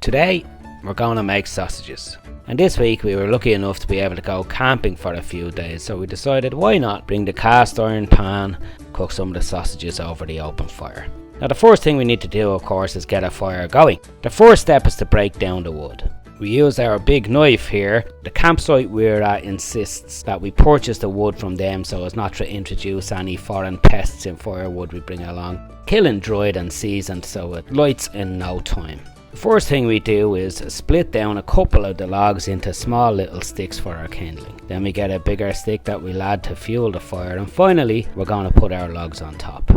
Today we're going to make sausages, and this week we were lucky enough to be able to go camping for a few days, so we decided why not bring the cast iron pan, cook some of the sausages over the open fire. Now the first thing we need to do, of course, is get a fire going. The first step is to break down the wood. We use our big knife here. The campsite we're at insists that we purchase the wood from them so as not to introduce any foreign pests in firewood we bring along. Killing dried and seasoned so it lights in no time. The first thing we do is split down a couple of the logs into small little sticks for our kindling. Then we get a bigger stick that we'll add to fuel the fire, and finally we're going to put our logs on top.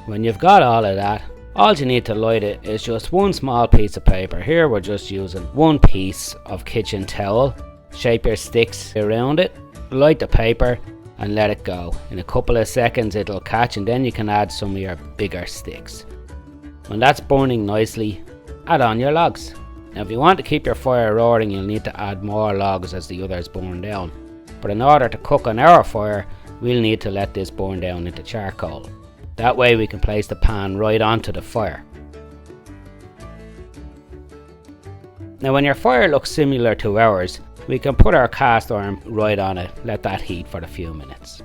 When you've got all of that, all you need to light it is just one small piece of paper. Here we're just using one piece of kitchen towel. Shape your sticks around it, light the paper and let it go. In a couple of seconds it'll catch, and then you can add some of your bigger sticks. When that's burning nicely, add on your logs. Now if you want to keep your fire roaring, you'll need to add more logs as the others burn down. But in order to cook on our fire, we'll need to let this burn down into charcoal. That way we can place the pan right onto the fire. Now when your fire looks similar to ours, we can put our cast iron right on it, let that heat for a few minutes.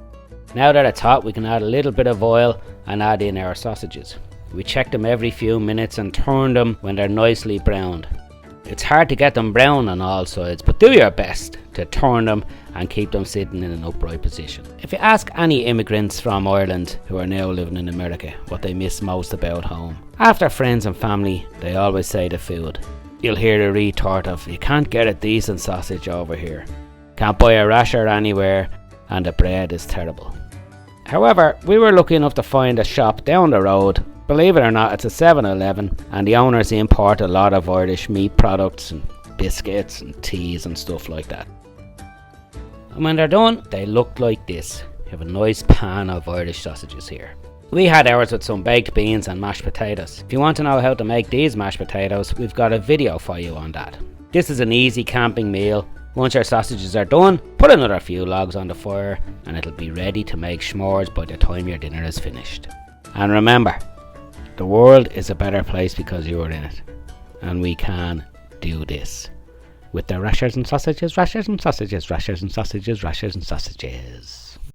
Now that it's hot, we can add a little bit of oil and add in our sausages. We check them every few minutes and turn them when they're nicely browned. It's hard to get them brown on all sides, but do your best to turn them and keep them sitting in an upright position. If you ask any immigrants from Ireland who are now living in America what they miss most about home, after friends and family, they always say the food. You'll hear the retort of, "You can't get a decent sausage over here. Can't buy a rasher anywhere, and the bread is terrible." However, we were lucky enough to find a shop down the road. Believe it or not, it's a 7-Eleven, and the owners import a lot of Irish meat products and biscuits and teas and stuff like that. And when they're done, they look like this. You have a nice pan of Irish sausages here. We had ours with some baked beans and mashed potatoes. If you want to know how to make these mashed potatoes, we've got a video for you on that. This is an easy camping meal. Once your sausages are done, put another few logs on the fire and it'll be ready to make s'mores by the time your dinner is finished. And remember, the world is a better place because you're in it. And we can do this. With the rashers and sausages, rashers and sausages, rashers and sausages, rashers and sausages.